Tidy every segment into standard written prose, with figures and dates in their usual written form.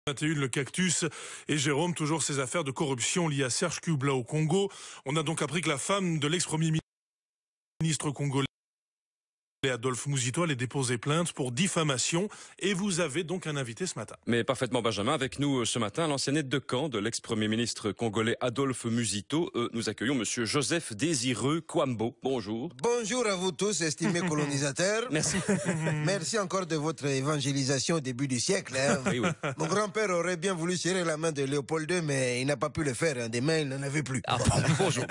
21, le cactus et Jérôme, toujours ces affaires de corruption liées à Serge Kubla au Congo. On a donc appris que la femme de l'ex-premier ministre congolais, Adolphe Muzito, allait déposer plainte pour diffamation et vous avez donc un invité ce matin. Mais parfaitement Benjamin, avec nous ce matin, l'ancien aide de camp de l'ex-premier ministre congolais Adolphe Muzito. Nous accueillons monsieur Joseph Désireux Kwambo. Bonjour. Bonjour à vous tous, estimés colonisateurs. Merci. Merci encore de votre évangélisation au début du siècle. Hein. Oui, oui. Mon grand-père aurait bien voulu serrer la main de Léopold II, mais il n'a pas pu le faire. Hein. Des mains, il n'en avait plus. Ah,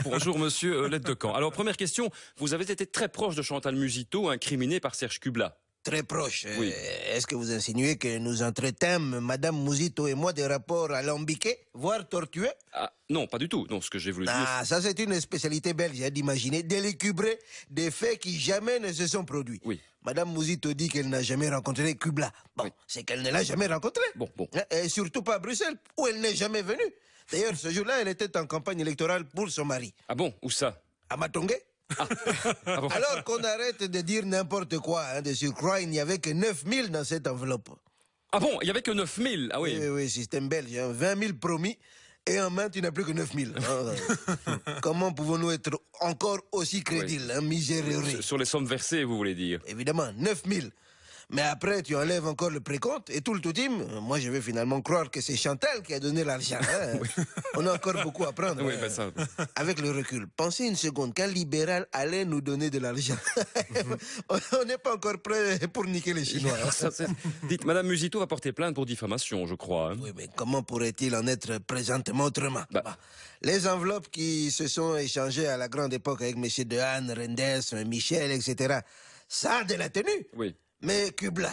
bonjour monsieur l'aide de camp. Alors première question, vous avez été très proche de Chantal Muzito, incriminé par Serge Kubla. Très proche. Oui. Est-ce que vous insinuez que nous entretînmes, Madame Muzito et moi, des rapports alambiqués, voire tortueux? Ah, non, pas du tout. Non, ce que j'ai voulu dire... Ah, ça c'est une spécialité belge, hein, d'imaginer, d'élucubrer des faits qui jamais ne se sont produits. Oui. Madame Muzito dit qu'elle n'a jamais rencontré Kubla. Bon, Oui. c'est qu'elle ne l'a jamais rencontré. Bon. Et surtout pas à Bruxelles, où elle n'est jamais venue. D'ailleurs, ce jour-là, elle était en campagne électorale pour son mari. Ah bon, où ça? À Matongé. Ah bon. Alors qu'on arrête de dire n'importe quoi, hein, de surcroît, il n'y avait que 9000 dans cette enveloppe. Ah bon, il n'y avait que 9000. Ah oui. Oui, système belge, hein, 20 000 promis, et en main, tu n'as plus que 9000. Comment pouvons-nous être encore aussi crédibles, hein, miséreux? Sur les sommes versées, vous voulez dire? Évidemment, 9000. Mais après, tu enlèves encore le précompte et tout le tout-team. Moi, je vais finalement croire que c'est Chantal qui a donné l'argent. Hein. Oui. On a encore beaucoup à prendre. Oui, hein. ben ça... Avec le recul, pensez une seconde qu'un libéral allait nous donner de l'argent. On n'est pas encore prêt pour niquer les Chinois. Dites, Madame Muzito va porter plainte pour diffamation, je crois. Hein. Oui, mais comment pourrait-il en être présentement autrement? Les enveloppes qui se sont échangées à la grande époque avec M. Dehaene, Renders, Michel, etc., ça a de la tenue. Oui. Mais Kubla,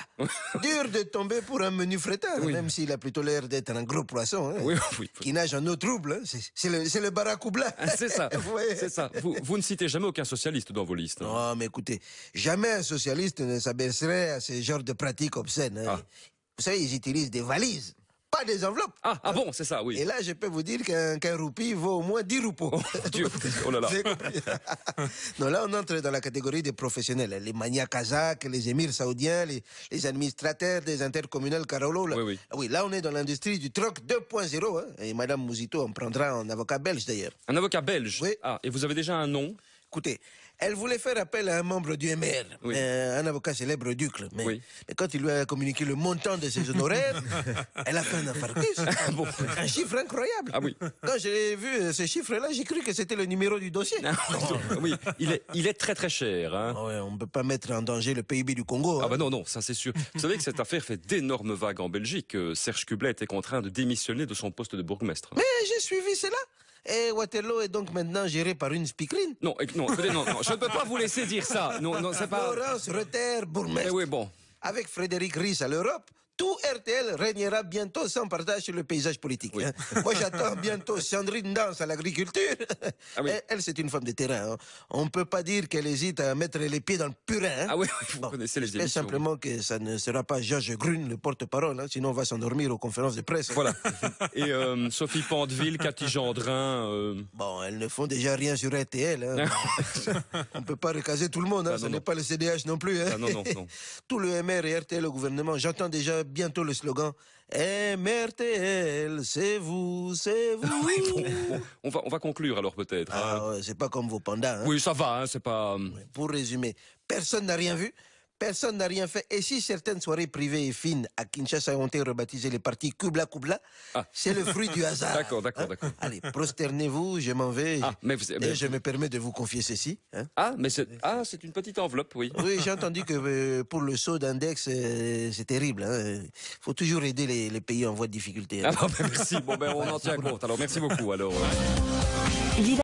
dur de tomber pour un menu fretin, Oui. même s'il a plutôt l'air d'être un gros poisson, hein, Oui. qui nage en eau trouble. Hein. C'est le Barakoubla. C'est ça, Ouais. c'est ça. Vous ne citez jamais aucun socialiste dans vos listes. Hein. Non, mais écoutez, jamais un socialiste ne s'abaisserait à ce genre de pratiques obscènes. Hein. Ah. Vous savez, ils utilisent des valises, pas des enveloppes. Ah bon, c'est ça, oui. Et là, je peux vous dire qu'un roupie vaut au moins 10 roupeaux. Oh, Dieu. Oh là là. Vous avez compris? Non, là, on entre dans la catégorie des professionnels. Les manias kazakhs, les émirs saoudiens, les administrateurs des intercommunales Carolo. Là. Oui. Oui, là, on est dans l'industrie du troc 2.0. Hein, et Madame Muzito en prendra un avocat belge, d'ailleurs. Un avocat belge? Oui. Ah, et vous avez déjà un nom? Écoutez, elle voulait faire appel à un membre du MR, Oui. un avocat célèbre Ducle. Mais, Oui. mais quand il lui a communiqué le montant de ses honoraires, elle a fait un infarctus. Bon. Un chiffre incroyable. Ah oui. Quand j'ai vu ce chiffre-là, j'ai cru que c'était le numéro du dossier. Oui, il est très très cher. Hein. Ouais, on ne peut pas mettre en danger le PIB du Congo. Ah hein. bah non, ça c'est sûr. Vous savez que cette affaire fait d'énormes vagues en Belgique. Serge Kubla était contraint de démissionner de son poste de bourgmestre. Mais j'ai suivi cela. Et Waterloo est donc maintenant géré par une speakerine. Non, écoutez, non, je ne peux pas vous laisser dire ça. Non, c'est pas... Laurence Reter, Eh bourgmestre. oui, bon. Avec Frédéric Ries à l'Europe, tout RTL régnera bientôt sans partage sur le paysage politique. Oui. Hein. Moi, j'attends bientôt Sandrine Dans à l'agriculture. Ah oui. Elle, c'est une femme de terrain. Hein. On ne peut pas dire qu'elle hésite à mettre les pieds dans le purin. Hein. Ah oui, vous connaissez les J'espère émissions. simplement que ça ne sera pas Georges Grune, le porte-parole, hein, sinon on va s'endormir aux conférences de presse. Voilà. Et Sophie Pandeville, Cathy Gendrin... Bon, elles ne font déjà rien sur RTL. Hein. On ne peut pas recaser tout le monde, hein. Ah, Ce non, n'est non. pas le CDH non plus. Hein. Ah, non. Tout le MR et RTL au gouvernement, j'entends déjà bientôt le slogan MRTL, c'est vous, c'est vous. Oui, bon, on va conclure alors peut-être. Hein. Ah, ouais, c'est pas comme vos pandas. Hein. Oui, ça va, hein, c'est pas... Pour résumer, personne n'a rien vu, personne n'a rien fait. Et si certaines soirées privées et fines à Kinshasa ont été rebaptisées les parties Kubla, c'est le fruit du hasard. D'accord. Allez, prosternez-vous, je m'en vais. Ah, mais Et je me permets de vous confier ceci. Hein. C'est une petite enveloppe, oui. Oui, j'ai entendu que pour le saut d'index, c'est terrible. Il faut toujours aider les pays en voie de difficulté. Hein. Ah, merci. Bon, on en tient compte. Alors, merci beaucoup. Alors,